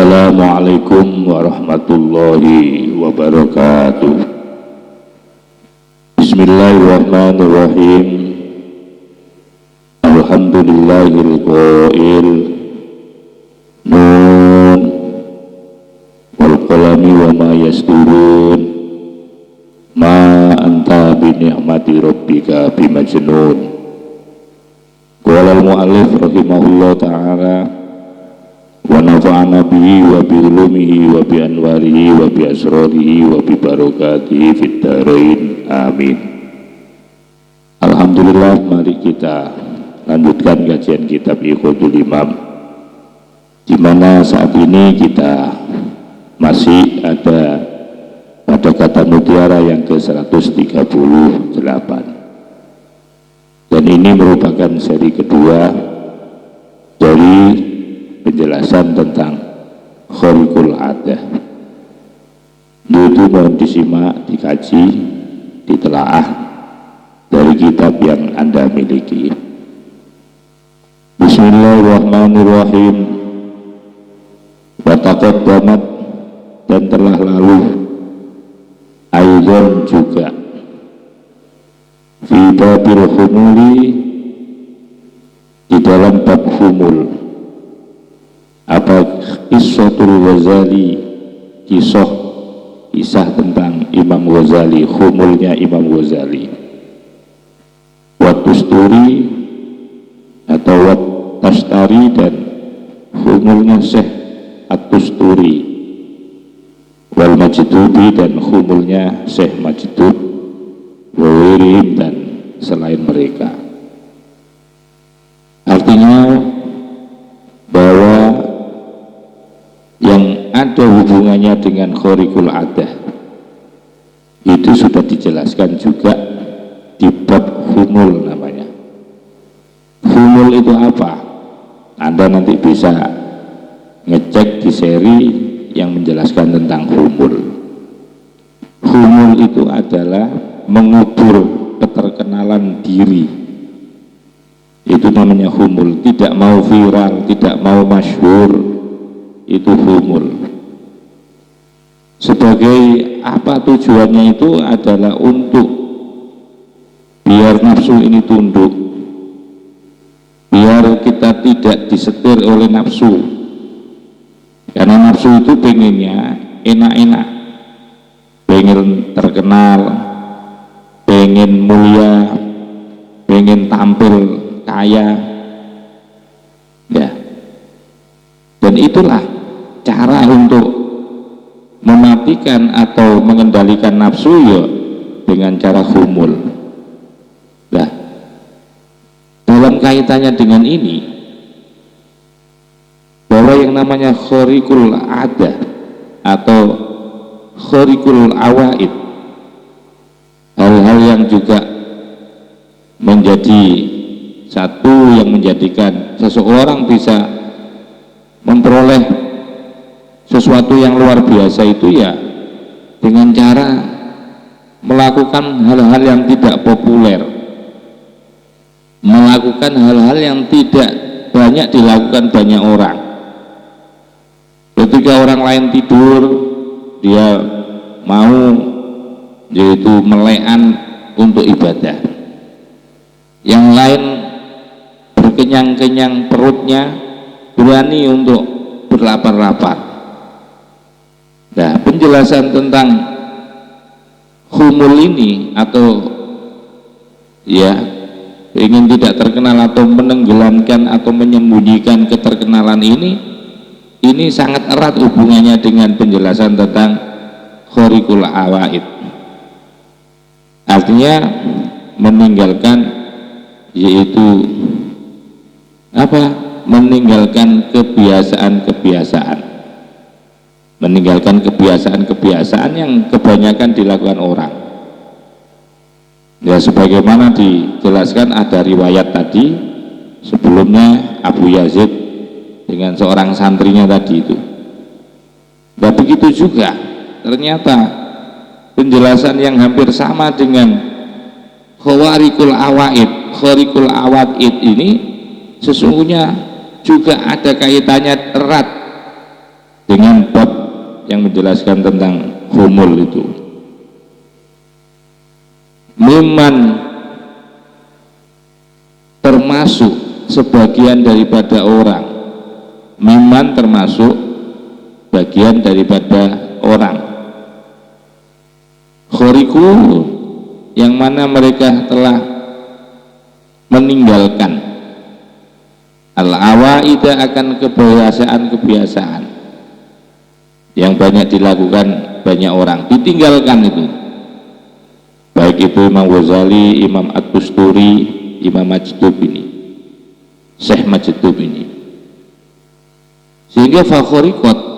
Assalamualaikum warahmatullahi wabarakatuh. Bismillahirrahmanirrahim. Alhamdulillahil qail nun wal qalami wa ma yasturun ma anta bi ni'mati rabbika bimajnun. Qala al-mu'allif rahimahullah ta'ala wa nafa'ana bihi wa bi ulumihi wa bi anwarihi wa bi asrarihi wa bi barakatihi fid dharain amin. Alhamdulillah, mari kita lanjutkan kajian kitab Ikhwatul Imam, di mana saat ini kita masih ada pada kata mutiara yang ke-138, dan ini merupakan seri kedua dari penjelasan tentang khariqul adah. Itu mohon disimak, dikaji, ditelaah dari kitab yang Anda miliki. Bismillahirrahmanirrahim. Wa taqaddamat, dan telah lalu aidan juga fi babil humuli, di dalam bab humul, apa Qissatul Ghazali, kisah tentang Imam Ghazali, humulnya Imam Ghazali, wat tusturi atau wat tastari, dan humulnya Syekh at-Tusturi, wal Majdubi, dan humulnya Syekh Majdub, wawirim, dan selain mereka. Artinya bahwa yang ada hubungannya dengan khariqul adah itu sudah dijelaskan juga di bab humul namanya. Humul itu apa? Anda nanti bisa ngecek di seri yang menjelaskan tentang humul. Humul itu adalah mengubur keterkenalan diri. Itu namanya humul. Tidak mau viral, tidak mau masyhur, itu humul. Sebagai apa tujuannya? Itu adalah untuk biar nafsu ini tunduk, biar kita tidak disetir oleh nafsu, karena nafsu itu pengennya enak-enak, pengen terkenal, pengen mulia, pengen tampil kaya, ya. Dan itulah cara untuk mematikan atau mengendalikan nafsu, ya, dengan cara humul. Nah, dalam kaitannya dengan ini, bahwa yang namanya khariqul adah atau khariqul awaid, hal-hal yang juga menjadi satu yang menjadikan seseorang bisa memperoleh sesuatu yang luar biasa, itu ya dengan cara melakukan hal-hal yang tidak populer, melakukan hal-hal yang tidak banyak dilakukan banyak orang. Ketika orang lain tidur, dia mau yaitu melekan untuk ibadah. Yang lain berkenyang-kenyang perutnya, berani untuk berlapar-lapar. Nah, penjelasan tentang humul ini, atau ya ingin tidak terkenal atau menenggelamkan atau menyembunyikan keterkenalan ini sangat erat hubungannya dengan penjelasan tentang khariqul awaid. Artinya meninggalkan, yaitu apa? Meninggalkan kebiasaan-kebiasaan, meninggalkan kebiasaan-kebiasaan yang kebanyakan dilakukan orang. Ya, sebagaimana dijelaskan ada riwayat tadi sebelumnya, Abu Yazid dengan seorang santrinya tadi itu. Nah, begitu juga ternyata penjelasan yang hampir sama dengan khariqul awaid. Khariqul awaid ini sesungguhnya juga ada kaitannya erat dengan bab yang menjelaskan tentang humul itu. Miman termasuk sebagian daripada orang, miman termasuk bagian daripada orang, khoriku yang mana mereka telah meninggalkan al-awaida akan kebiasaan-kebiasaan yang banyak dilakukan banyak orang, ditinggalkan itu, baik itu Imam Ghazali, Imam At-Tusturi, Imam Majdub ini, Syekh Majdub ini, sehingga fakhorikot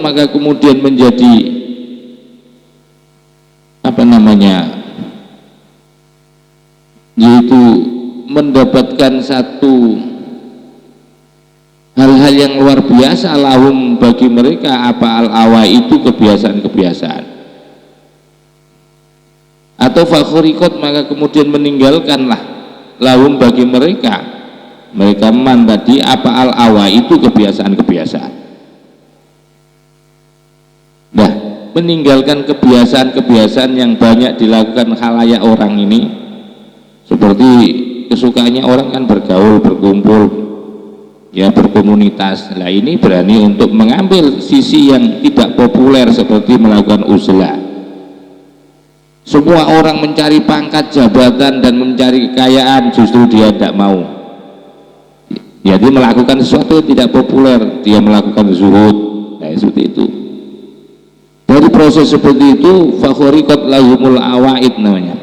maka kemudian menjadi apa namanya, yaitu mendapatkan satu hal-hal yang luar biasa lahum bagi mereka, apa al-awa itu kebiasaan-kebiasaan, atau fakhorikot maka kemudian meninggalkanlah lahum bagi mereka man tadi apa al-awa itu kebiasaan-kebiasaan. Nah, meninggalkan kebiasaan-kebiasaan yang banyak dilakukan khalayak orang ini, seperti kesukaannya orang kan bergaul, berkumpul, ya berkomunitas. Nah, ini berani untuk mengambil sisi yang tidak populer seperti melakukan uzlah. Semua orang mencari pangkat jabatan dan mencari kekayaan, justru dia tidak mau. Ya, dia melakukan sesuatu yang tidak populer, dia melakukan zuhud. Nah, seperti itu. Dari proses seperti itu, fakhorikot lahumul awaid namanya.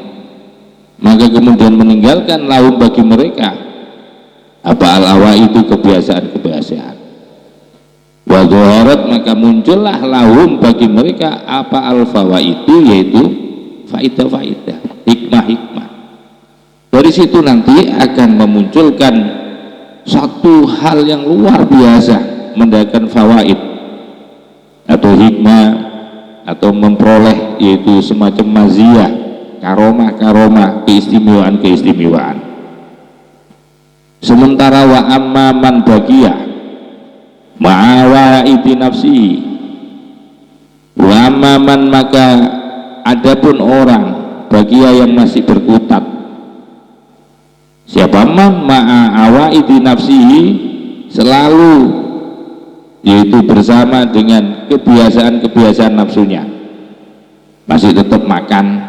Maka kemudian meninggalkan lahum bagi mereka apa al-awa itu kebiasaan-kebiasaan. Wa dhaharat maka muncullah lahum bagi mereka apa al-fawa itu, yaitu faidah-faidah, hikmah-hikmah. Dari situ nanti akan memunculkan satu hal yang luar biasa, mendatangkan fawaid atau hikmah, atau memperoleh yaitu semacam maziyah, karomah-karomah, keistimewaan-keistimewaan. Sementara wa amman bagiyah ma'awaiti nafsi, wa amman maka adapun orang bagia yang masih berkutat, siapa man ma'awaiti nafsihi, selalu yaitu bersama dengan kebiasaan-kebiasaan nafsunya, masih tetap makan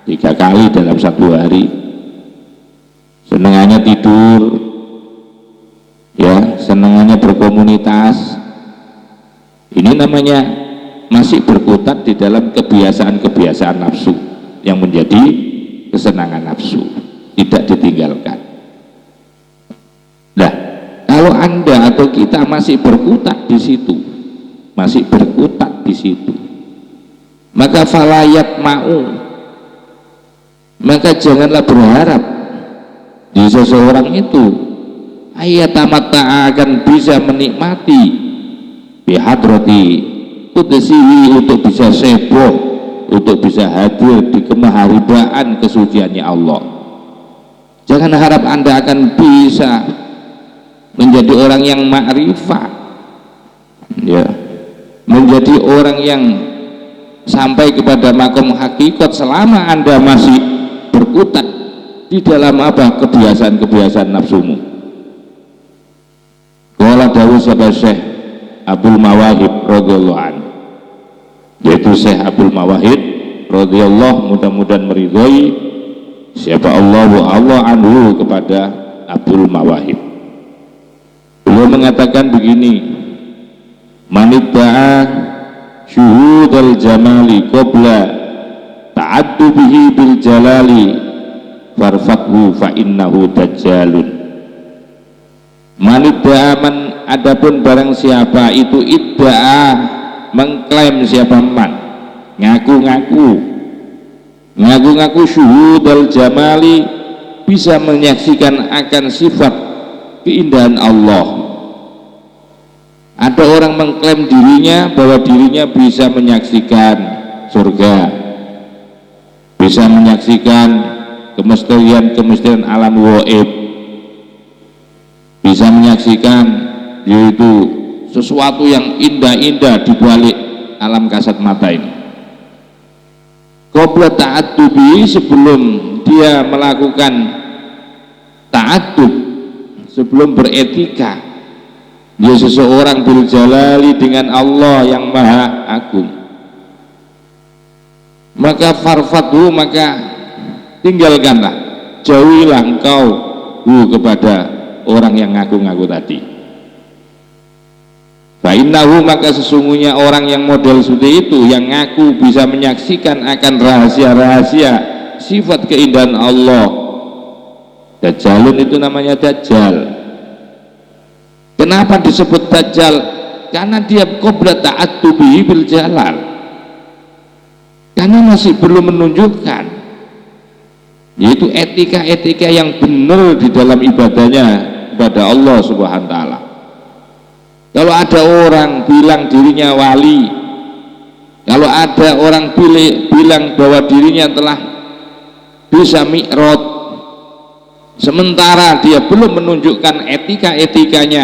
3 kali dalam 1 hari, senangannya tidur, ya senangannya berkomunitas, ini namanya masih berkutat di dalam kebiasaan-kebiasaan nafsu yang menjadi kesenangan nafsu, tidak ditinggalkan. Nah, kalau Anda atau kita masih berkutat di situ, masih berkutat di situ, maka falayat mau, maka janganlah berharap di seseorang itu ayatamatta akan bisa menikmati bihadrati qudsihi, untuk bisa seboh, untuk bisa hadir di kemaharibaan kesuciannya Allah. Jangan harap Anda akan bisa menjadi orang yang ma'rifah, ya, menjadi orang yang sampai kepada makom hakikat selama Anda masih berkutat di dalam apa, kebiasaan-kebiasaan nafsumu. Qala dawuh sapa Syekh Abdul Mawahib radhiyallahu anhu, yaitu Syekh Abdul Mawahib radhiyallahu, mudah-mudahan meridhai siapa Allah anhu kepada Abdul Mawahib. Beliau mengatakan begini, manidda'a syuhudal jamali qabla ta'addubihi bil jalali farfaqhu fa innahu dajjalun. Manidda'a man, adapun barang siapa itu idda'a, mengklaim, siapa man, ngaku-ngaku syuhudal jamali, bisa menyaksikan akan sifat keindahan Allah. Ada orang mengklaim dirinya bahwa dirinya bisa menyaksikan surga, bisa menyaksikan kemisterian alam gaib, bisa menyaksikan yaitu sesuatu yang indah-indah di balik alam kasat mata ini. Qabla ta'addubi, sebelum dia melakukan ta'addub, sebelum beretika, dia seseorang bil jalali dengan Allah yang maha agung, maka farfadhu, maka tinggalkanlah, jauhilah engkau kepada orang yang ngaku-ngaku tadi. Fa'innahu, maka sesungguhnya orang yang model seperti itu, yang ngaku bisa menyaksikan akan rahasia-rahasia sifat keindahan Allah. Dajjalun itu namanya Dajjal. Kenapa disebut Dajjal? Karena dia qabla ta'attubi bil jalal, karena masih belum menunjukkan, yaitu etika-etika yang benar di dalam ibadahnya kepada Allah Subhanahu wa ta'ala. Kalau ada orang bilang dirinya wali, kalau ada orang bilang bahwa dirinya telah bisa mi'raj, sementara dia belum menunjukkan etika-etikanya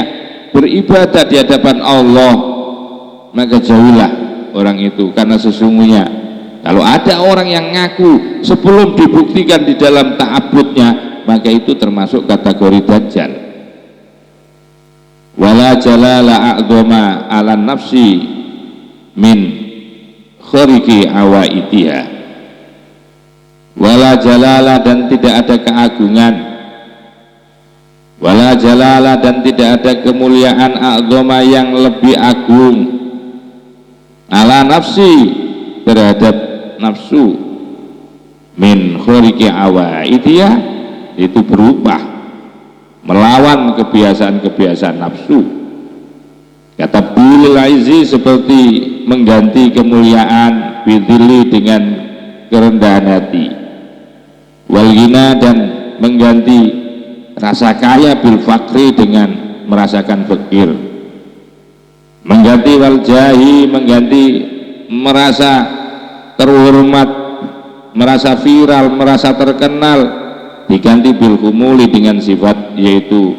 beribadah di hadapan Allah, maka jauhilah orang itu. Karena sesungguhnya kalau ada orang yang ngaku sebelum dibuktikan di dalam ta'abudnya, maka itu termasuk kategori Dajjal. Wala jalala a'dhama 'ala nafsi min khariqi awaitiha. Wala jalala, dan tidak ada keagungan, wala jalala, dan tidak ada kemuliaan, a'dhama, yang lebih agung, 'ala nafsi, terhadap nafsu, min khariqi awaitiha, itu berupa melawan kebiasaan-kebiasaan nafsu. Kata bil aizi, seperti mengganti kemuliaan, bidili, dengan kerendahan hati, wal ghina, dan mengganti rasa kaya, bil fakri, dengan merasakan fakir, mengganti wal jahi, mengganti merasa terhormat, merasa viral, merasa terkenal, diganti bil humuli, dengan sifat yaitu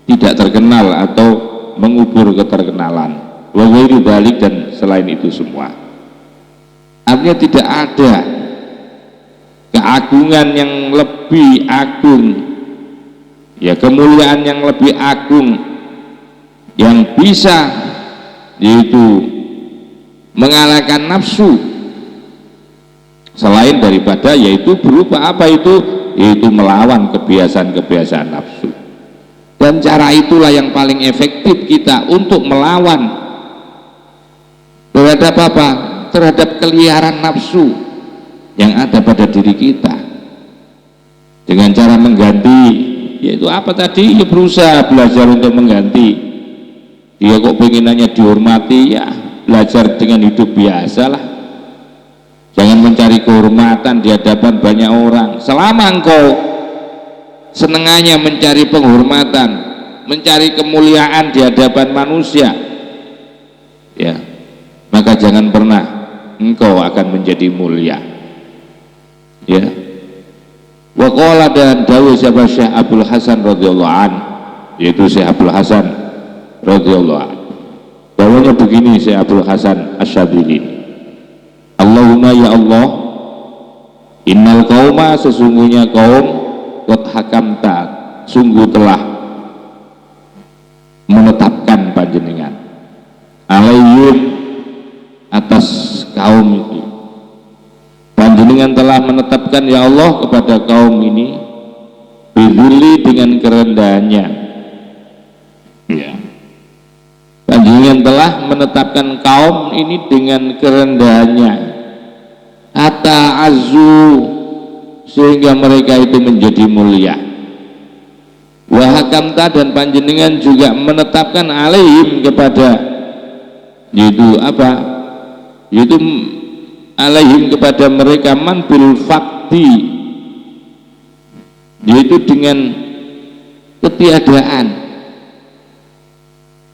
tidak terkenal atau mengubur keterkenalan, wa ghairi dzalik, dan selain itu semua. Artinya tidak ada keagungan yang lebih agung, ya, kemuliaan yang lebih agung yang bisa yaitu mengalahkan nafsu, selain daripada yaitu berupa apa itu, yaitu melawan kebiasaan-kebiasaan nafsu. Dan cara itulah yang paling efektif kita untuk melawan terhadap apa? Terhadap keliaran nafsu yang ada pada diri kita, dengan cara mengganti, yaitu apa tadi, ya berusaha belajar untuk mengganti. Dia kok pengenannya dihormati, ya belajar dengan hidup biasa lah. Jangan mencari kehormatan di hadapan banyak orang. Selama engkau senengannya mencari penghormatan, mencari kemuliaan di hadapan manusia, ya, maka jangan pernah engkau akan menjadi mulia. Ya. Wa qala, dan dawuh siapa Syekh Abdul Hasan radhiyallahu an, yaitu Syekh Abdul Hasan radhiyallahu an. Dawuhnya begini, Syekh Abdul Hasan Asy-Syadzili, Allahumma, ya Allah, innal qauma, sesungguhnya kaum, qad hakamta, sungguh telah menetapkan panjenengan, alaihim, atas kaum itu, panjenengan telah menetapkan ya Allah kepada kaum ini, bidhuli, dengan kerendahannya, ya, panjenengan telah menetapkan kaum ini dengan kerendahannya, hatta azu, sehingga mereka itu menjadi mulia. Wa hakamta, dan panjenengan juga menetapkan alaihim, kepada, yaitu apa, yaitu alaihim, kepada mereka, man bil fakti, yaitu dengan ketiadaan,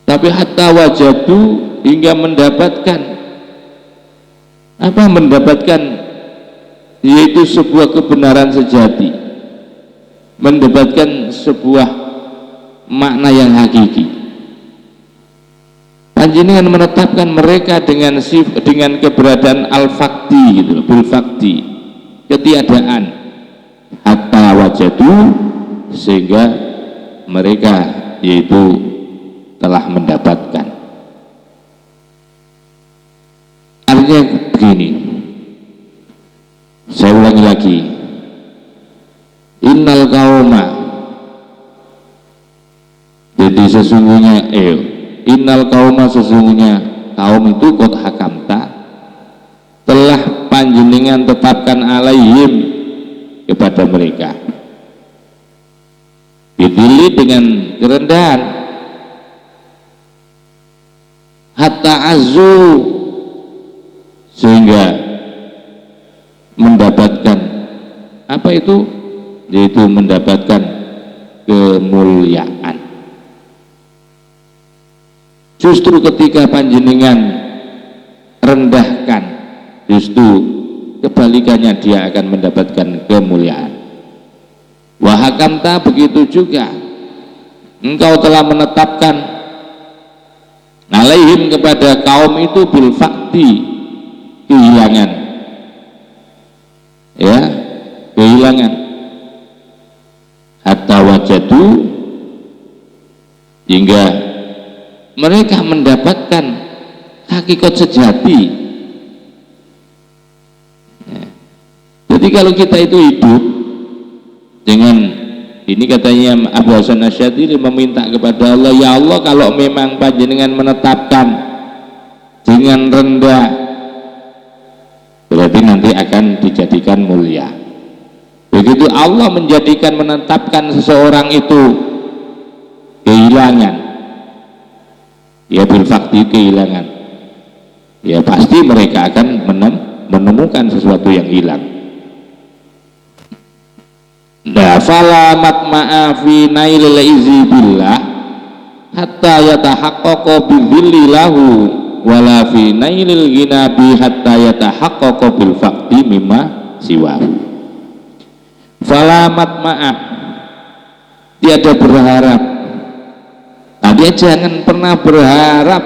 tapi hatta wajadu, hingga mendapatkan apa, mendapatkan yaitu sebuah kebenaran sejati, mendapatkan sebuah makna yang hakiki. Panjenengan menetapkan mereka dengan keberadaan al-fakti gitu, bil fakti, ketiadaan, hatta wajadu, sehingga mereka yaitu telah mendapatkan. Artinya begini, saya ulangi lagi, innal qauma, jadi sesungguhnya innal qauma, sesungguhnya kaum itu qad hakamta, telah panjenengan tetapkan alaihim, kepada mereka, bidili, dengan kerendahan, hatta azu, sehingga mendapatkan apa itu, yaitu mendapatkan kemuliaan. Justru ketika panjenengan rendahkan, justru kebalikannya, dia akan mendapatkan kemuliaan. Wa hakamta, begitu juga engkau telah menetapkan alaihim, kepada kaum itu, bil fakti, kehilangan, ya, kehilangan, hatta wajadu, hingga mereka mendapatkan hakikat sejati. Jadi kalau kita itu hidup dengan ini, katanya Abu Hasan Asy'adzili meminta kepada Allah, ya Allah, kalau memang panjenengan menetapkan dengan rendah, berarti nanti akan dijadikan mulia. Begitu Allah menetapkan seseorang itu kehilangan, ya bil fakti, kehilangan, ya pasti mereka akan menemukan sesuatu yang hilang. Nah, fala matma'a fi nailil izi billah hatta yatahaqqaqa bi dhillilahu wala fi nailil ghinabi hatta yatahaqqaqa bil faqdi mimma siwahu. Fala matma'a, tiada berharap. Dia jangan pernah berharap,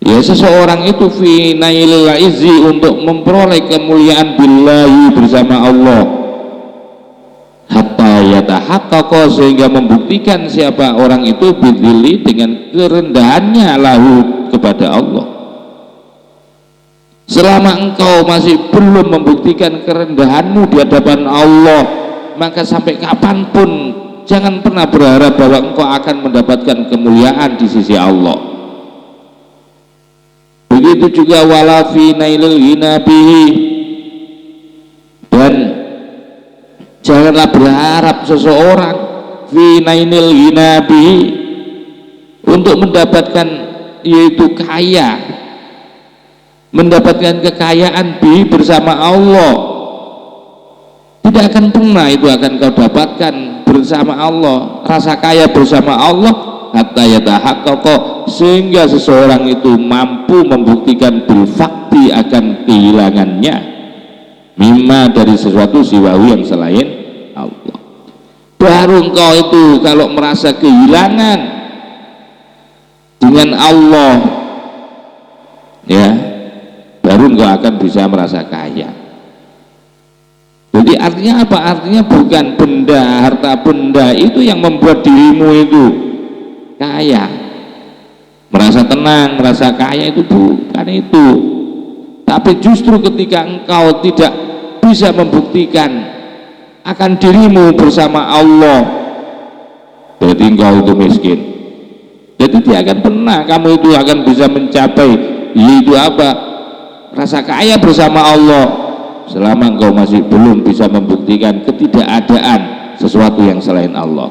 ya, seseorang itu fi nailil izzi, untuk memperoleh kemuliaan billahi, bersama Allah, hatta yatahaqqaqa, sehingga membuktikan siapa orang itu, bidhili, dengan kerendahannya, lahu, kepada Allah. Selama engkau masih belum membuktikan kerendahanmu di hadapan Allah, maka sampai kapanpun jangan pernah berharap bahwa engkau akan mendapatkan kemuliaan di sisi Allah. Begitu juga wala fi nailil ghinabihi, dan janganlah berharap seseorang fi nailil ghinabihi, untuk mendapatkan, yaitu kaya, mendapatkan kekayaan bi, bersama Allah. Tidak akan pernah itu akan kau dapatkan bersama Allah, rasa kaya bersama Allah, hatta yatahaqqaqa, sehingga seseorang itu mampu membuktikan bil fakti, akan kehilangannya, mimma, dari sesuatu, siwahu, yang selain Allah. Baru engkau itu kalau merasa kehilangan dengan Allah, ya, baru engkau akan bisa merasa kaya. Jadi artinya apa? Artinya bukan benda, harta benda itu yang membuat dirimu itu kaya, merasa tenang, merasa kaya, itu bukan itu. Tapi justru ketika engkau tidak bisa membuktikan akan dirimu bersama Allah, berarti engkau itu miskin. Jadi tidak akan pernah kamu itu akan bisa mencapai, yaitu apa? Rasa kaya bersama Allah, selama engkau masih belum bisa membuktikan ketidakadaan sesuatu yang selain Allah,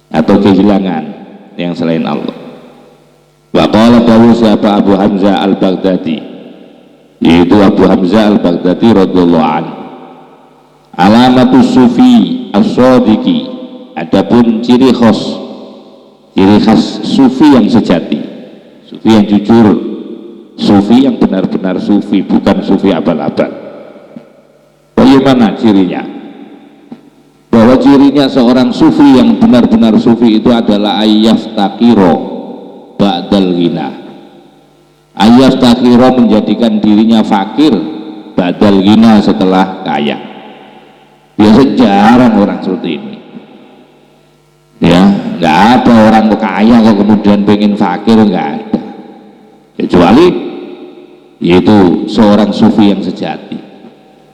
atau kehilangan yang selain Allah. Wa qala dawu siapa Abu Hamzah al-Baghdadi, yaitu Abu Hamzah al-Baghdadi radhiyallahu anhu, alamatus sufi as-sadiqi, adapun ciri khas sufi yang sejati, sufi yang jujur, sufi yang benar-benar sufi, bukan sufi abal-abal. Bagaimana cirinya? Bahwa cirinya seorang sufi yang benar-benar sufi itu adalah ayyaftakiro ba'dal ghina. Ayyaftakiro menjadikan dirinya fakir ba'dal ghina setelah kaya. Biasa jarang orang seperti ini. Ya, nggak ada orang kaya kok kemudian pengen fakir, nggak ada. Kecuali yaitu seorang sufi yang sejati,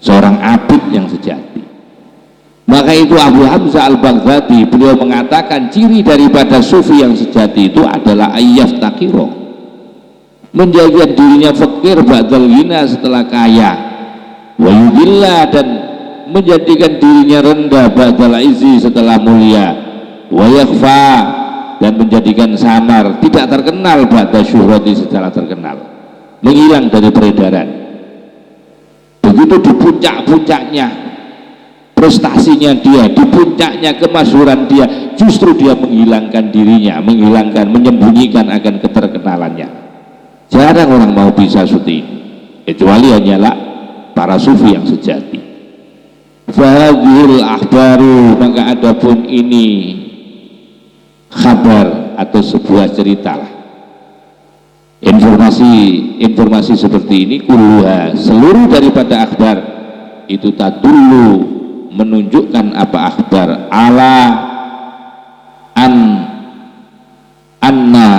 seorang abid yang sejati. Maka itu Abu Hamzah Al-Baghdadi beliau mengatakan ciri daripada sufi yang sejati itu adalah ayyaftakiro, menjadikan dirinya fakir ba'dal ghina setelah kaya, wa yudillah, dan menjadikan dirinya rendah ba'dal izzi setelah mulia, wa yakhfa, dan menjadikan samar, tidak terkenal ba'da syuhrati setelah terkenal, menghilang dari peredaran. Begitu di puncak-puncaknya prestasinya dia, di puncaknya kemasyhuran dia, justru dia menghilangkan dirinya, menyembunyikan akan keterkenalannya. Jarang orang mau bisa seperti ini, kecuali hanyalah para sufi yang sejati. Fahadhil akhbaru, maka adapun ini kabar atau sebuah cerita lah, informasi seperti ini, kulluha, seluruh daripada akhbar itu tadullu, menunjukkan apa akhbar, ala anna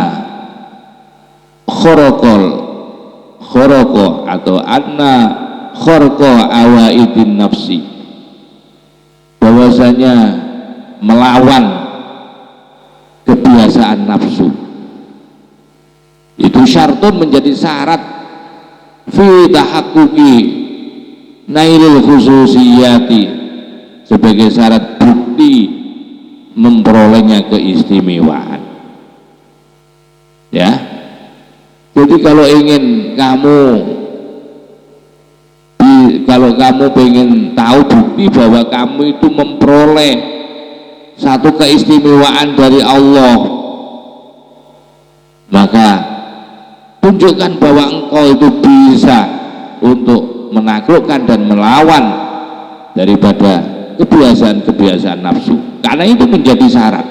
khoroko atau anna khorko awaidin nafsi, bahwasanya melawan kebiasaan nafsu itu syartun, menjadi syarat fi tahaqquqi nailil khususiyati, sebagai syarat bukti memperolehnya keistimewaan. Ya, jadi kalau ingin kalau kamu pengen tahu bukti bahwa kamu itu memperoleh satu keistimewaan dari Allah, maka tunjukkan bahwa engkau itu bisa untuk menaklukkan dan melawan daripada kebiasaan-kebiasaan nafsu, karena itu menjadi syarat.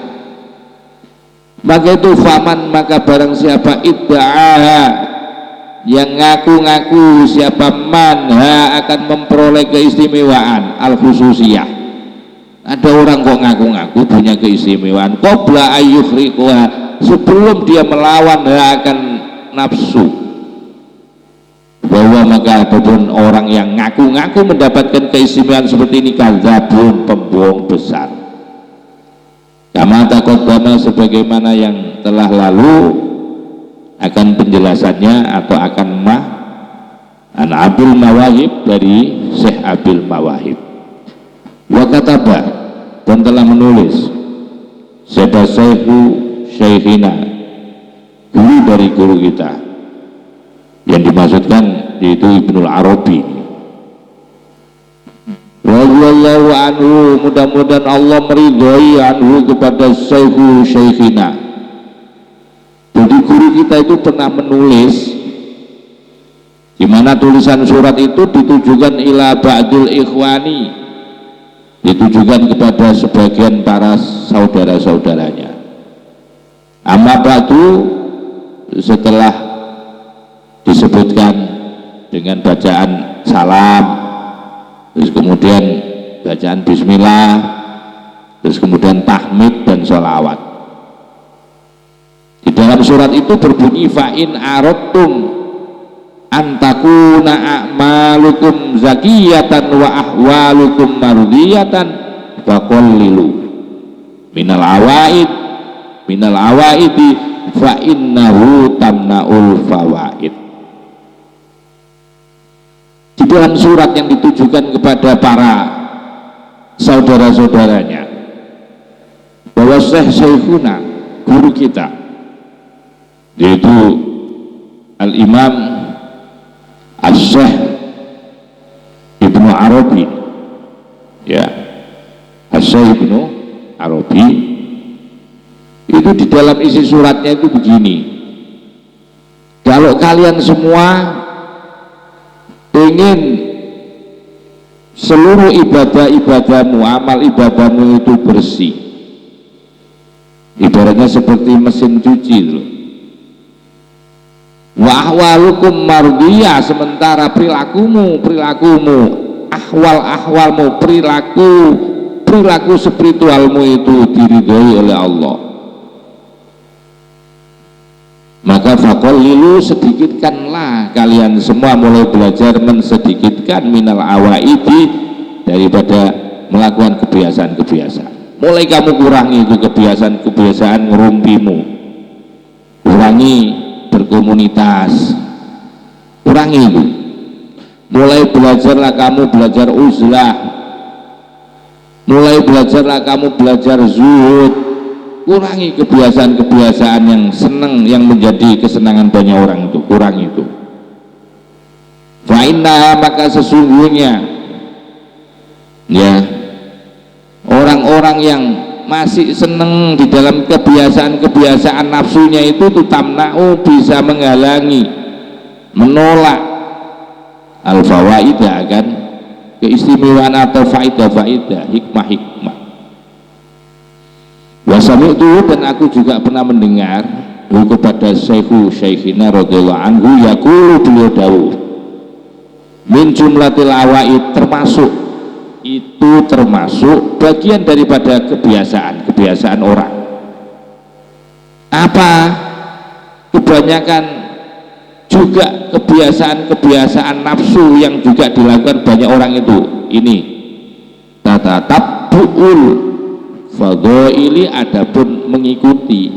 Maka itu faman, maka barang siapa idda'aha, yang ngaku-ngaku, siapa manha akan memperoleh keistimewaan al-khususiyah. Ada orang kok ngaku-ngaku punya keistimewaan, qabla ayyukhriquha, sebelum dia melawan akan nafsu. Bahwa maka apapun orang yang ngaku-ngaku mendapatkan keistimewaan seperti ini, kadzabun, pembohong besar. Kama taqaddama, sebagaimana yang telah lalu akan penjelasannya atau akan an Abil Mawahib, dari Syekh Abil Mawahib. Wa kataba, dan telah menulis Syeda Syekhina, guru dari guru kita, yang dimaksudkan yaitu Ibnul Arabi radhiyallahu anhu, mudah-mudahan Allah meridhai anhu kepada Syekhina. Jadi guru kita itu pernah menulis, di mana tulisan surat itu ditujukan ila ba'dil ikhwani, ditujukan kepada sebagian para saudara-saudaranya. Amma ba'du, setelah disebutkan dengan bacaan salam, terus kemudian bacaan bismillah, terus kemudian tahmid dan sholawat. Di dalam surat itu berbunyi fa'in aradtum antakuna a'malukum zakiyatan wa ahwalukum mardiyatan faqallilu minal awaidi fa'innahu tamna'ul fawaid. Di dalam surat yang ditujukan kepada para saudara-saudaranya, bahwa Syekhuna, guru kita, yaitu Al-Imam As-Syekh Ibnu Arabi, ya, As-Syekh Ibnu Arabi, itu di dalam isi suratnya itu begini: kalau kalian semua ingin seluruh ibadah-ibadahmu, amal ibadahmu itu bersih. Ibaratnya seperti mesin cuci loh. Wa ahwalukum mardiyah, sementara perilakumu ahwalmu, perilaku spiritualmu itu diridhoi oleh Allah. Maka faqallilu, sedikitkanlah kalian semua, mulai belajar mensedikitkan minal awaidi, daripada melakukan kebiasaan-kebiasaan. Mulai kamu kurangi itu kebiasaan-kebiasaan ngerumpimu, kurangi berkomunitas, kurangi itu. Mulai belajarlah kamu belajar uzlah, mulai belajarlah kamu belajar zuhud, kurangi kebiasaan-kebiasaan yang senang, yang menjadi kesenangan banyak orang itu, kurangi itu. Fa inna, maka sesungguhnya ya, orang-orang yang masih senang di dalam kebiasaan-kebiasaan nafsunya itu tutamna'u, bisa menghalangi, menolak al-fawaidah, kan, keistimewaan atau faidah-faidah, hikmah-hikmah. Wasami'tu, dan aku juga pernah mendengar kepada Syekhina radhiyallahu anhu yaqulu, beliau dawuh, min jumlatil awaid, termasuk bagian daripada kebiasaan orang. Apa? Kebanyakan juga kebiasaan nafsu yang juga dilakukan banyak orang itu. Ini tatatabbu'ul fadhaili, adapun mengikuti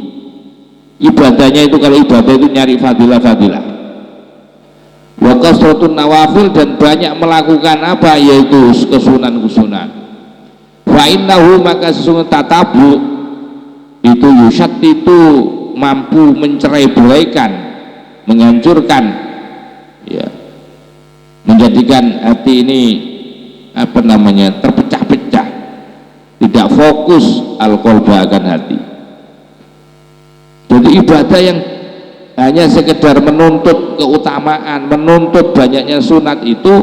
ibadahnya itu. Kalau ibadah itu nyari fadilah-fadilah. Wa kasratun nawafil, dan banyak melakukan apa, yaitu kesunan-kesunan. Fa innahu, maka sesungguhnya tatabu itu yusyattitu, mampu mencerai-beraikan, menghancurkan, ya, menjadikan hati ini apa namanya, terpecah-pecah, tidak fokus al-qalba, akan hati. Jadi ibadah yang hanya sekedar menuntut keutamaan, menuntut banyaknya sunat, itu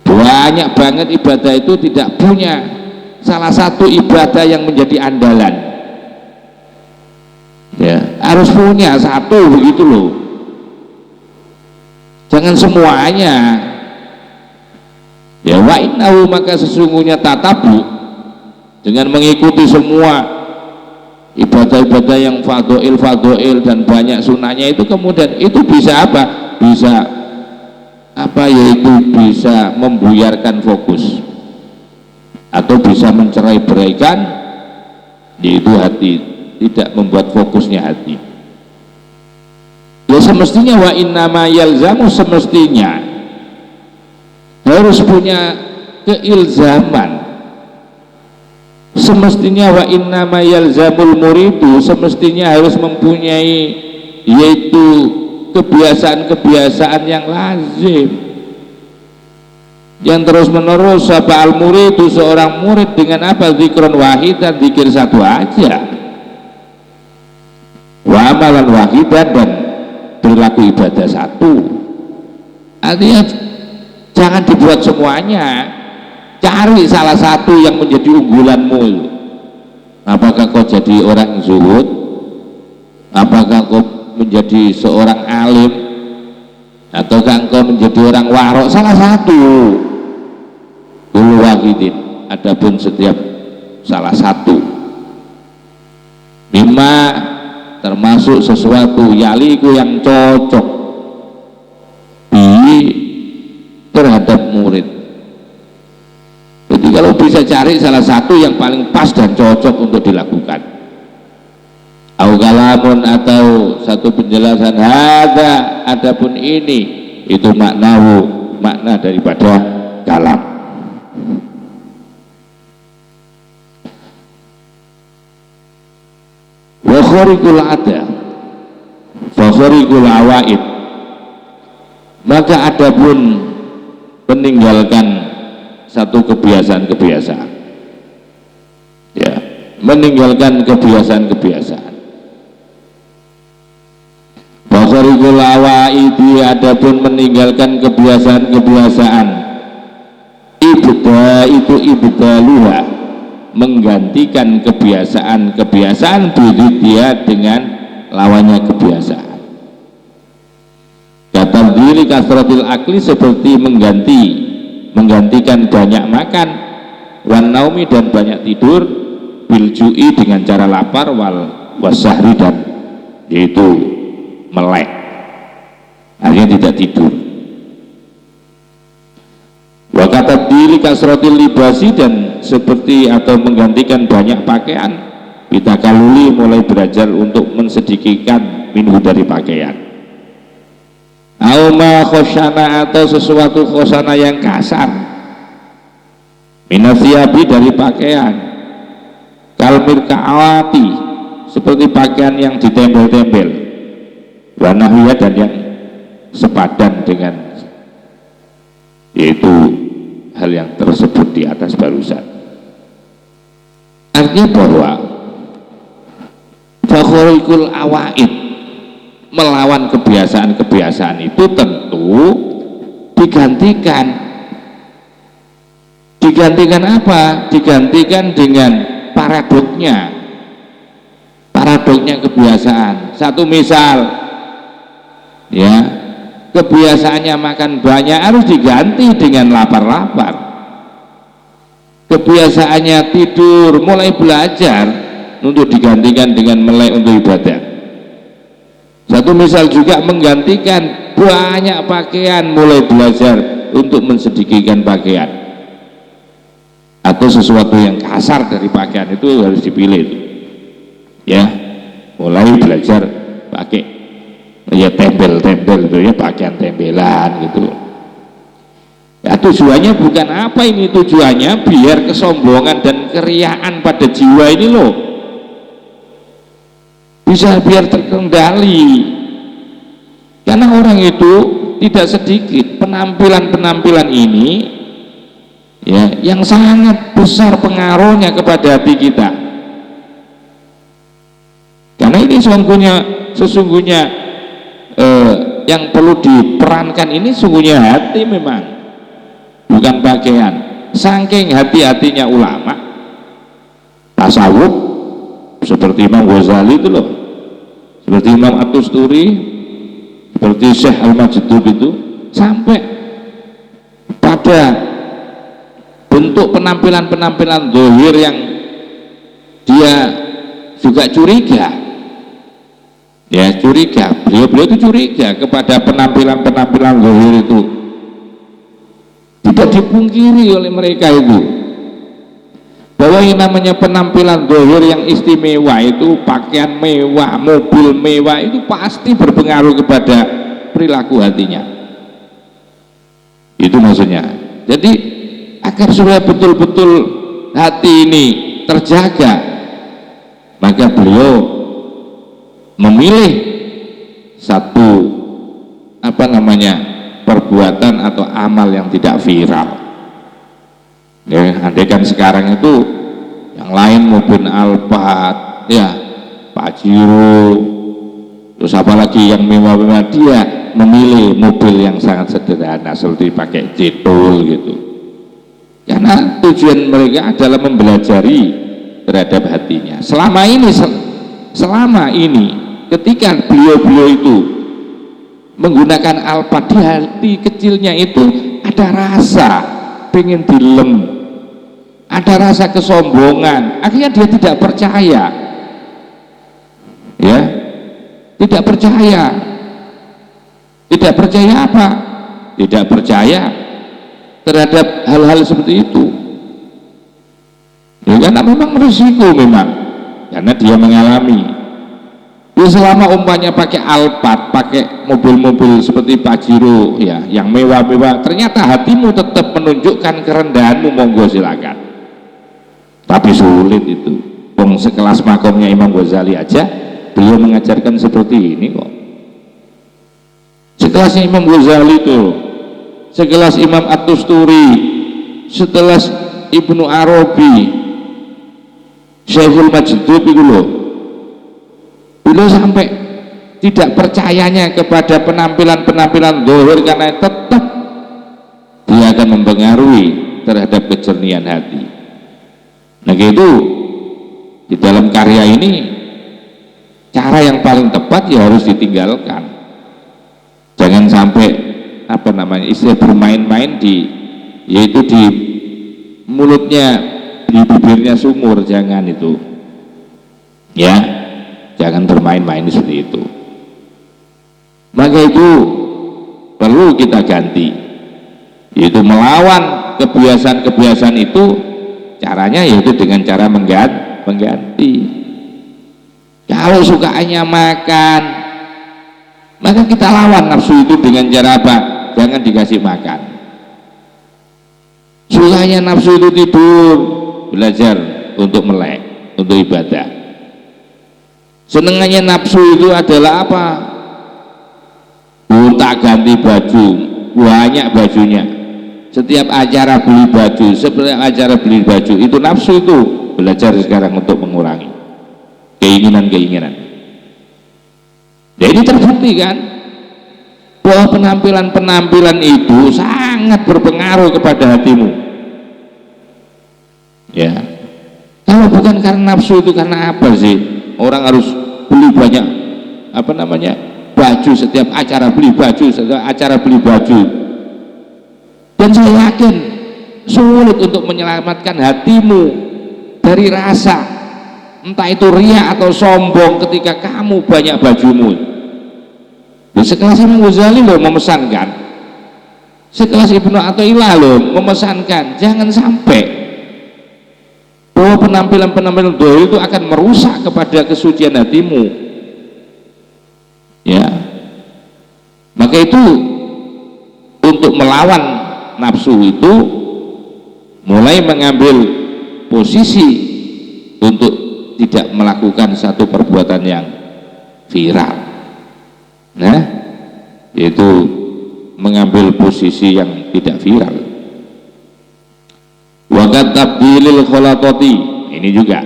banyak banget ibadah itu tidak punya salah satu ibadah yang menjadi andalan. Ya, harus punya satu, begitu loh. Jangan semuanya. Ya, wa innahu, maka sesungguhnya tatabu, dengan mengikuti semua ibadah-ibadah yang fadhoil dan banyak sunahnya itu, kemudian itu bisa apa? Bisa apa, yaitu bisa membuyarkan fokus, atau bisa mencerai-beraikan, yaitu hati, tidak membuat fokusnya hati. Ya semestinya wa innama yalzamu, semestinya harus punya keilzaman. Semestinya wa innama yalzamul muridu, semestinya harus mempunyai, yaitu kebiasaan-kebiasaan yang lazim, yang terus menerus. Apa al muridu, seorang murid, dengan apa? Zikron wahidan, zikir satu aja, wa amalan wahidan, dan perilaku ibadah satu. Artinya jangan dibuat semuanya, cari salah satu yang menjadi unggulanmu. Apakah kau jadi orang zuhud, apakah kau menjadi seorang alim, ataukah engkau menjadi orang warok? Salah satu. Kullu wahidin, adapun setiap salah satu. Mimma, termasuk sesuatu, yaliku, yang cocok terhadap murid. Jadi kalau bisa cari salah satu yang paling pas dan cocok untuk dilakukan. Au kalamun, atau satu penjelasan, hadza, adapun ini, itu maknahu, makna daripada kalam. Wa khariqul ada, fa khariqul awaid, maka adapun meninggalkan satu kebiasaan-kebiasaan, ya, meninggalkan kebiasaan-kebiasaan. Bakhariqul awaidi, adapun meninggalkan kebiasaan-kebiasaan, itu ibdaluha, menggantikan kebiasaan dia dengan lawannya kebiasaan. Kata diri kasratil akli, seperti menggantikan banyak makan, wan naumi, dan banyak tidur, bil ju'i, dengan cara lapar, wasahri, dan yaitu melek, akhirnya tidak tidur. Wa kata diri kasratil libasi, dan seperti atau menggantikan banyak pakaian, bitakaluli, mulai belajar untuk mensedikitkan minhu, dari pakaian. Auma khosyana, atau sesuatu khosyana yang kasar, minasiabi, dari pakaian, kalmir kaawati, seperti pakaian yang ditempel-tempel, wanahwiyah, dan yang sepadan dengan yaitu hal yang tersebut di atas barusan. Artinya bahwa fakhorikul awaid, melawan kebiasaan-kebiasaan itu tentu digantikan apa? Digantikan dengan paradoknya kebiasaan. Satu misal, ya, kebiasaannya makan banyak harus diganti dengan lapar-lapar. Kebiasaannya tidur, mulai belajar untuk digantikan dengan melek untuk ibadah. Satu misal juga menggantikan banyak pakaian, mulai belajar untuk mensedikitkan pakaian. Atau sesuatu yang kasar dari pakaian itu harus dipilih, ya, mulai belajar pakai ya tempel-tempel itu, ya, pakaian tempelan gitu. Ya, tujuannya bukan apa ini, tujuannya biar kesombongan dan keriaan pada jiwa ini loh bisa biar terkendali. Karena orang itu tidak sedikit penampilan ini, ya, yang sangat besar pengaruhnya kepada hati kita. Karena ini sesungguhnya yang perlu diperankan ini sungguhnya hati, memang bukan pakaian. Saking hati-hatinya ulama tasawuf seperti Imam Ghazali itu loh, seperti Imam At-Tusturi, seperti Syekh Al-Majdub itu, sampai pada bentuk penampilan zahir yang dia juga curiga, ya, curiga, beliau itu curiga kepada penampilan zahir itu. Tidak dipungkiri oleh mereka itu bahwa yang namanya penampilan zahir yang istimewa itu, pakaian mewah, mobil mewah, itu pasti berpengaruh kepada perilaku hatinya. Itu maksudnya. Jadi agar supaya betul-betul hati ini terjaga, maka beliau memilih satu perbuatan atau amal yang tidak viral. Ya, andaikan sekarang itu yang lain mobil Alphard, ya, Pajero, terus apalagi yang mewah-mewah, dia memilih mobil yang sangat sederhana seperti pakai cetol gitu. Karena tujuan mereka adalah mempelajari terhadap hatinya. Selama ini ketika beliau itu menggunakan Alphard, di hati kecilnya itu ada rasa pengen dilem, ada rasa kesombongan. Akhirnya dia tidak percaya, ya, tidak percaya apa? Tidak percaya terhadap hal-hal seperti itu, ya, karena memang risiko, memang karena dia mengalami. Ya, selama umpamanya pakai Alphard, pakai mobil-mobil seperti Pajero, ya, yang mewah-mewah, ternyata hatimu tetap menunjukkan kerendahanmu, monggo silakan. Tapi sulit itu. Wong sekelas makomnya Imam Ghazali aja beliau mengajarkan seperti ini kok. Sekelasnya Imam Ghazali itu, sekelas Imam At-Tusturi, sekelas Ibnu Arabi, Syekhul Majdub itu loh. Beliau sampai tidak percayanya kepada penampilan zahir, karena tetap dia akan mempengaruhi terhadap kejernihan hati. Nah itu di dalam karya ini cara yang paling tepat ya harus ditinggalkan. Jangan sampai istilah bermain-main yaitu di mulutnya, di bibirnya sumur, jangan itu. Ya, jangan bermain-main seperti itu. Maka itu perlu kita ganti, yaitu melawan kebiasaan-kebiasaan itu. Caranya yaitu dengan cara mengganti. Kalau sukanya makan, maka kita lawan nafsu itu dengan cara apa? Jangan dikasih makan. Sukanya nafsu itu tidur, belajar untuk melek, untuk ibadah. Senengannya nafsu itu adalah apa? Tak ganti baju, banyak bajunya. Setiap acara beli baju, itu nafsu itu. Belajar sekarang untuk mengurangi keinginan-keinginan. Jadi terbukti kan bahwa penampilan itu sangat berpengaruh kepada hatimu. Ya, kalau bukan karena nafsu itu karena apa sih orang harus beli banyak baju, setiap acara beli baju. Dan saya yakin sulit untuk menyelamatkan hatimu dari rasa entah itu riya atau sombong ketika kamu banyak bajumu. Sekelas Imam Ghazali loh memesankan, sekelas Ibnu Athaillah loh memesankan, jangan sampai bahwa penampilan dohir itu akan merusak kepada kesucian hatimu. Ya, maka itu untuk melawan nafsu itu mulai mengambil posisi untuk tidak melakukan satu perbuatan yang viral. Nah, yaitu mengambil posisi yang tidak viral. Wakat tabdilil kholatoti, ini juga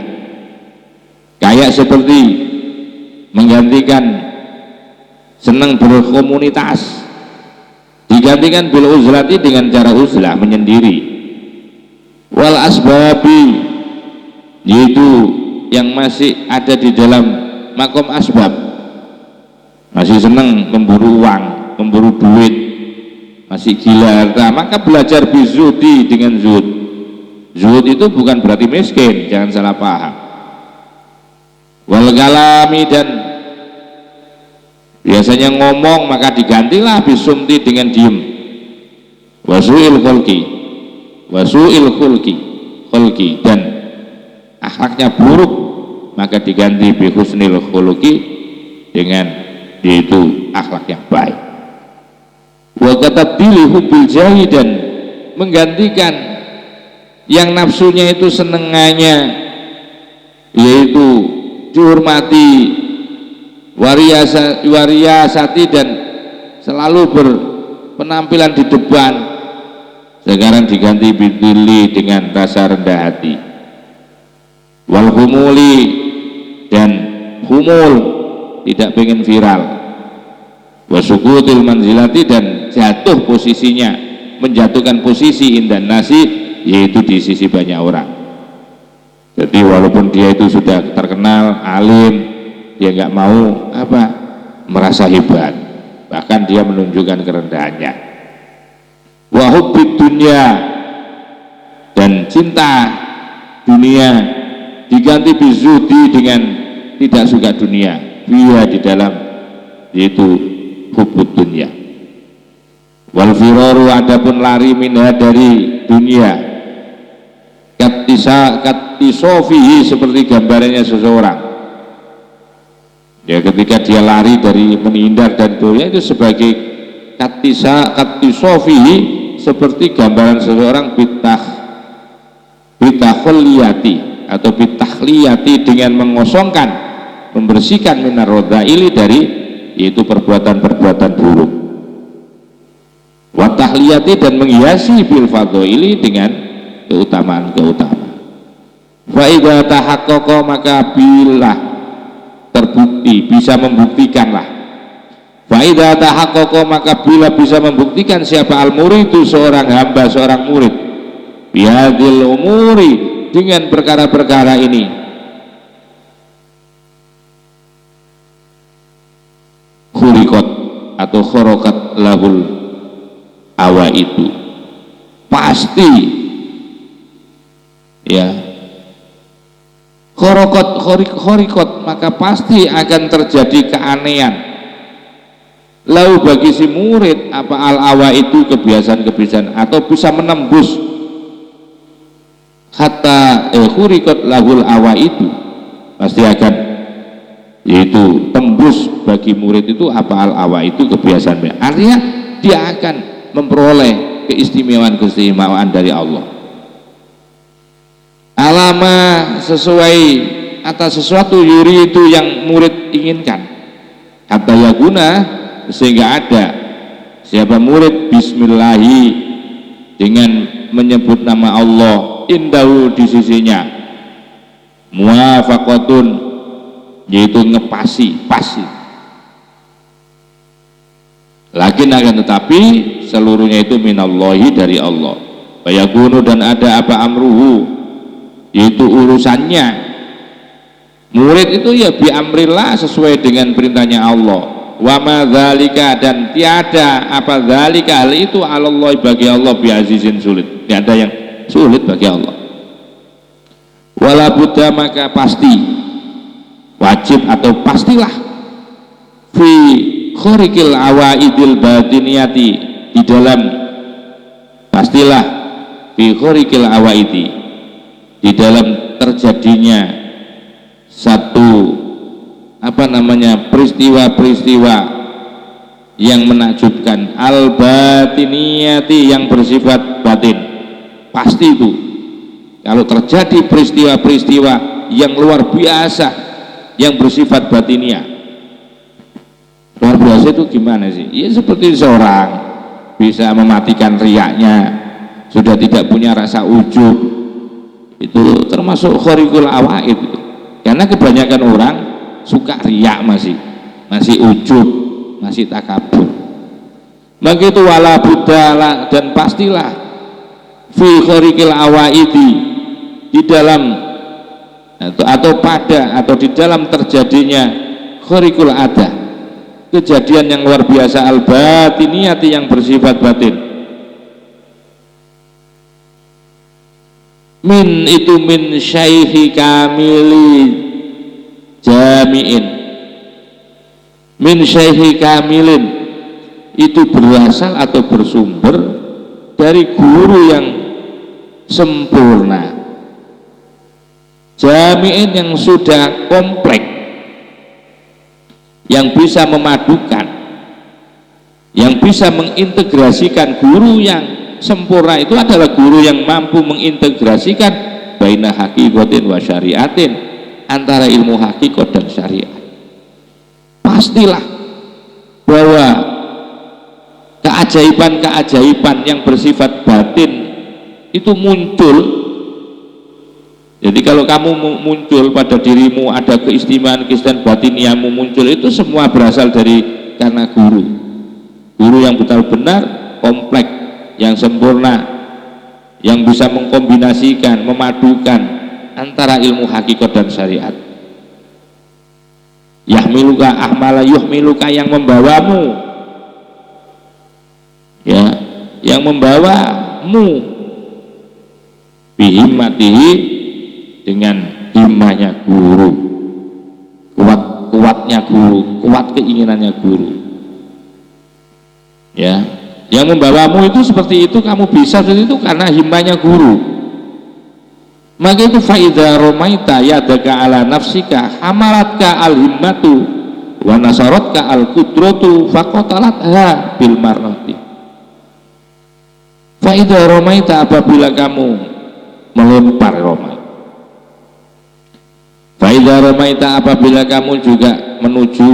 kayak seperti menggantikan senang berkomunitas digantikan bil uzlati dengan cara uzlah, menyendiri. Wal asbabi, yaitu yang masih ada di dalam makom asbab, masih senang memburu uang, memburu duit, masih gila harta, maka belajar bizudi dengan zuhud. Zuhud itu bukan berarti miskin, jangan salah paham. Wal kalami, dan biasanya ngomong maka digantilah bisumti dengan diem. Wasu'il khulki, dan akhlaknya buruk maka diganti bi husnil khuluqi, dengan yaitu akhlak yang baik. Wa katabdili hubbil jahi, dan menggantikan yang nafsunya itu senengannya yaitu dihormati, wariyasati, dan selalu berpenampilan di depan, sekarang diganti bidili dengan rasa rendah hati. Wal humuli, dan humul, tidak pengen viral. Wasukutil manzilati, dan jatuh posisinya, menjatuhkan posisi indan nasi, yaitu di sisi banyak orang. Jadi walaupun dia itu sudah terkenal alim, dia nggak mau merasa hebat, bahkan dia menunjukkan kerendahannya. Wa hubbid dunya, dan cinta dunia diganti bizudi dengan tidak suka dunia, dia di dalam yaitu hubbud dunya. Wal firaru, adapun lari minha, dari dunia, katisofihi, seperti gambarannya seseorang. Ya, ketika dia lari dari menghindar dari dunia itu sebagai katisofihi, seperti gambaran seseorang bitakhuliyati atau bitahliyati, dengan mengosongkan, membersihkan minar rodhaili, dari yaitu perbuatan-perbuatan buruk. Watahliyati, dan menghiasi bil fadhaili, dengan keutamaan-keutamaan. Fa idza tahaqqaqa, maka bila terbukti, bisa membuktikanlah. Fa idza tahaqqaqa, maka bila bisa membuktikan siapa al muridu, seorang hamba, seorang murid, bihadil umuri, dengan perkara-perkara ini. Khurikot atau khorokat lahul awa itu pasti, ya, khorikot maka pasti akan terjadi keanehan. Lalu bagi si murid apa al awa itu kebiasaan-kebiasaan atau bisa menembus hatta khurikot lahul awa itu pasti akan, yaitu tembus bagi murid itu apa al awa itu kebiasaan, artinya dia akan memperoleh keistimewaan dari Allah. Alama sesuai atas sesuatu yuri itu yang murid inginkan, hatta yaguna, sehingga ada siapa murid bismillahi dengan menyebut nama Allah indahu di sisinya, muwafaqatun yaitu ngepasi, pasi. Lakin akan tetapi seluruhnya itu minallahi, dari Allah. Bayakunu, dan ada apa amruhu, yaitu urusannya murid itu ya bi amrillah, sesuai dengan perintahnya Allah. Wa ma dzalika, dan tiada apa dzalika hal itu Allah bagi Allah bi azizin, sulit, tidak ada yang sulit bagi Allah. Wala budda, maka pasti, wajib atau pastilah, fi khurikil awaidil batiniyati, di dalam pastilah fi khurikil awaidi, di dalam terjadinya satu peristiwa-peristiwa yang menakjubkan, al batiniyati, yang bersifat batin. Pasti itu kalau terjadi peristiwa-peristiwa yang luar biasa yang bersifat batiniyah. Luar biasa itu gimana sih? Ya seperti seorang bisa mematikan riyaknya, sudah tidak punya rasa ujub, itu termasuk khorikul awaid. Karena kebanyakan orang suka riak, masih ujub, masih takabur. Maka itu wala budala, dan pastilah fi khorikil awaidi, di dalam atau pada atau di dalam terjadinya khorikul ada, kejadian yang luar biasa, al batiniyati, yang bersifat batin. Min itu min syaihi kamili jami'in, min syaihi kamilin, itu berasal atau bersumber dari guru yang sempurna, jami'in, yang sudah komplek, yang bisa memadukan, yang bisa mengintegrasikan. Guru yang sempurna itu adalah guru yang mampu mengintegrasikan baina hakikatin wa syariatin, antara ilmu hakikat dan syariat. Pastilah bahwa keajaiban-keajaiban yang bersifat batin itu muncul. Jadi kalau kamu muncul pada dirimu, ada keistimewaan batiniamu muncul, itu semua berasal karena guru yang benar-benar kompleks, yang sempurna, yang bisa mengkombinasikan, memadukan antara ilmu hakikat dan syariat. Yahmiluka ahmala yuhmiluka, yang membawamu, ya, yang membawamu bihimmatihi, dengan himmahnya guru, kuatnya guru, kuat keinginannya guru, ya, yang membawamu itu seperti itu, kamu bisa seperti itu karena himmahnya guru. Maka itu faida romaita yadaka ala nafsika hamalatka al himmatu wa nasaratka al kudratu faqatalatha bil marrati. Faida romaita, apabila kamu melempar romai, faida romaita, apabila kamu juga menuju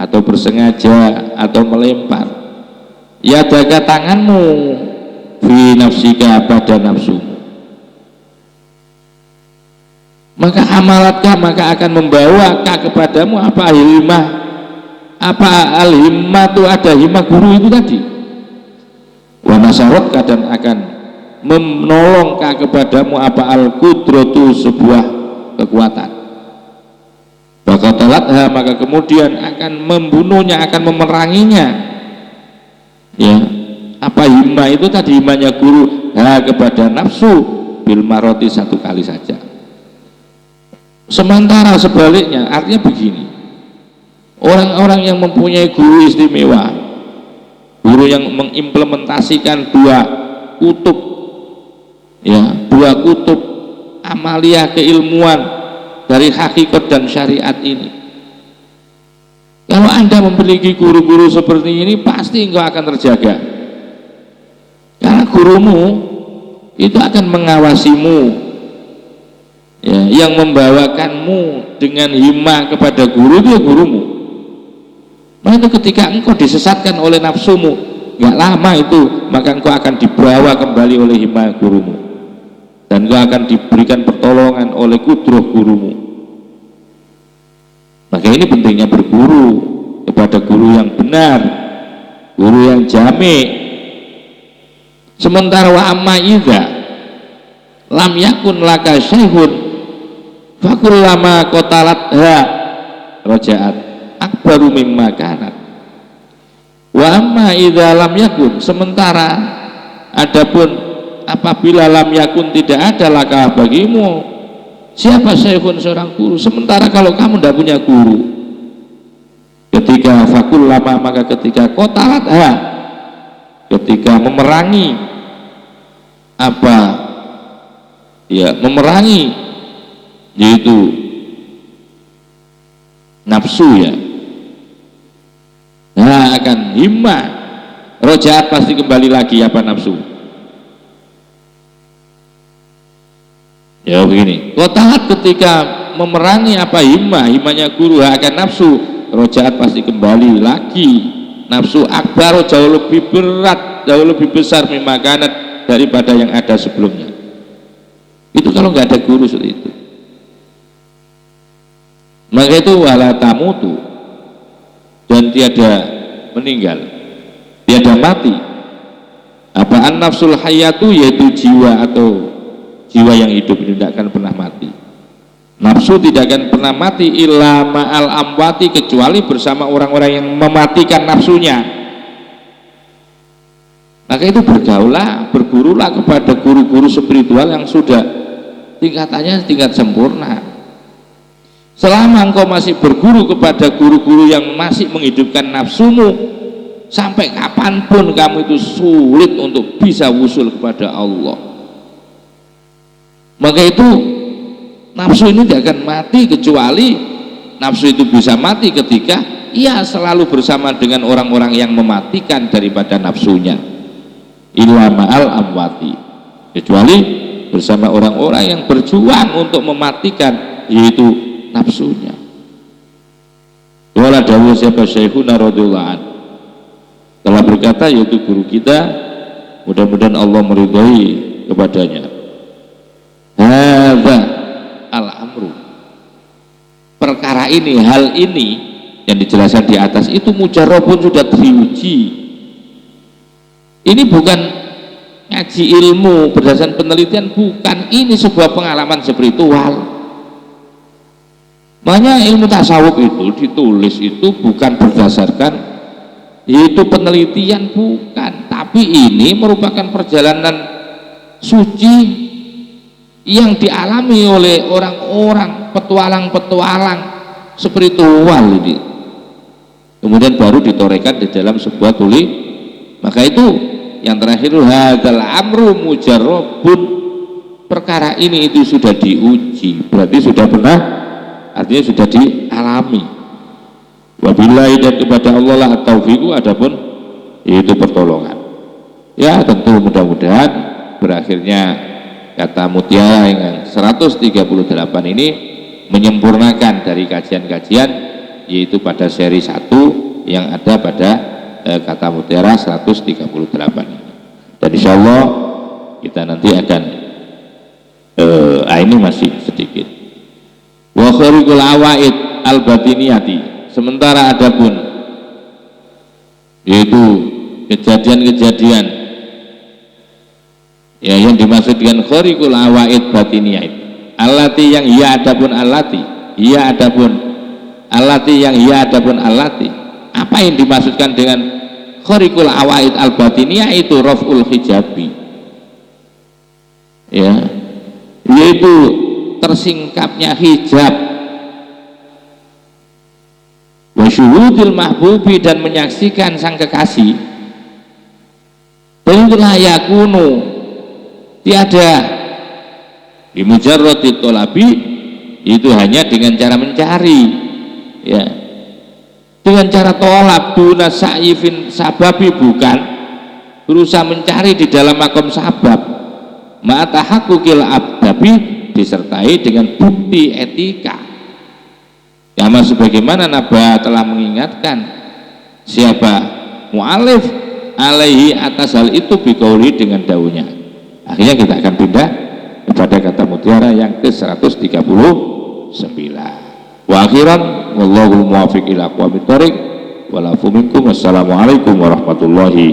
atau bersengaja atau melempar, ya jaga tanganmu fi nafsika, pada nafsumu, maka hamalatka, maka akan membawa kepadamu apa himmah, apa al himmah itu, ada himmah guru itu tadi, wa nasaratka, dan akan menolong kepadamu apa al-qudratu sebuah kekuatan. Faqatalatha, maka kemudian akan membunuhnya, akan memeranginya. Ya, apa himma itu tadi, himmanya guru kepada nafsu bil maroti, satu kali saja. Sementara sebaliknya, artinya begini, orang-orang yang mempunyai guru istimewa, guru yang mengimplementasikan dua kutub, ya, dua kutub amalia keilmuan dari hakikat dan syariat ini. Kalau Anda memiliki guru-guru seperti ini, pasti engkau akan terjaga, karena gurumu itu akan mengawasimu, ya, yang membawakanmu dengan himmah kepada guru itu ya gurumu. Nah, itu ketika engkau disesatkan oleh nafsumu, nggak lama itu maka engkau akan dibawa kembali oleh himmah gurumu, dan engkau akan diberikan pertolongan oleh kudroh gurumu. Maka ini pentingnya berguru kepada guru yang benar, guru yang jami'. Sementara wa amma idza lam yakun laka syai'un fakullama qatalatha raja'at akbaru mimma kanat. Wa amma idza lam yakun, sementara adapun apabila lam yakun tidak ada laka bagimu siapa syaikhun, seorang guru, sementara kalau kamu tidak punya guru, ketika fakul lama, maka ketika kotalat ketika memerangi apa, ya, memerangi yaitu nafsu, ya, nah akan himmah rojaat, pasti kembali lagi apa nafsu. Ya begini, kotahat ketika memerangi apa himmanya guru akan nafsu, rojaat pasti kembali lagi nafsu akbar, jauh lebih berat, jauh lebih besar mimakanat daripada yang ada sebelumnya. Itu kalau nggak ada guru seperti itu. Maka itu wala tamutu, dan tiada meninggal, tiada mati. Apa an nafsul hayatu, yaitu jiwa atau jiwa yang hidup ini tidak akan pernah mati. Nafsu tidak akan pernah mati illa ma'al amwati, kecuali bersama orang-orang yang mematikan nafsunya. Maka itu bergaulah, bergurulah kepada guru-guru spiritual yang sudah tingkatannya tingkat sempurna. Selama engkau masih berguru kepada guru-guru yang masih menghidupkan nafsumu, sampai kapanpun kamu itu sulit untuk bisa wusul kepada Allah. Maka itu nafsu ini tidak akan mati, kecuali nafsu itu bisa mati ketika ia selalu bersama dengan orang-orang yang mematikan daripada nafsunya. Illa ma'al amwati, kecuali bersama orang-orang yang berjuang untuk mematikan yaitu nafsunya. Wala dawuh siapa Syekhuna radhiyallahu anhu telah berkata, yaitu guru kita, mudah-mudahan Allah meridhai kepadanya, hadza al-amru, perkara ini, hal ini yang dijelaskan di atas itu mujarrabun, sudah diuji. Ini bukan ngaji ilmu berdasarkan penelitian, bukan, ini sebuah pengalaman spiritual. Makanya ilmu tasawuf itu ditulis itu bukan berdasarkan itu penelitian, bukan, tapi ini merupakan perjalanan suci yang dialami oleh orang-orang petualang-petualang spiritual ini, kemudian baru ditorekan di dalam sebuah tulis. Maka itu yang terakhir, hadzal amru mujarrabun, perkara ini itu sudah diuji, berarti sudah pernah, artinya sudah dialami. Wabillahi, dan kepada Allah lah taufiqu, adapun itu pertolongan. Ya tentu mudah-mudahan berakhirnya kata mutiara yang 138 ini menyempurnakan dari kajian-kajian, yaitu pada seri 1 yang ada pada kata mutiara 138 ini. Dan insya Allah kita nanti akan ini masih sedikit. Wa khariqul awaid al batiniyati, sementara adapun yaitu kejadian-kejadian Ya, yang dimaksud dengan khariqul awaid batiniyah itu allati yang ya adapun allati, ya adapun allati yang ya adapun allati. Apa yang dimaksudkan dengan khariqul awaid al batiniyah itu raf'ul hijabi, ya, yaitu tersingkapnya hijab, wa syuhudil mahbubi, dan menyaksikan sang kekasih. Dan itulah yakunu, tiada bimujarrati tolabi, itu hanya dengan cara mencari, ya, dengan cara tolab duna sa'ifin sababi, bukan berusaha mencari di dalam makom sabab, ma'atahakukil abdabi, disertai dengan bukti etika. Sama sebagaimana Nabah telah mengingatkan siapa mu'alif alaihi atas hal itu biqauli, dengan daunnya. Akhirnya kita akan pindah kepada kata mutiara yang ke-139. Wa akhiran wallahu muwaffiq ila aqwamit thoriq wal afu minkum. Wassalamualaikum warahmatullahi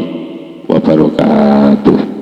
wabarakatuh.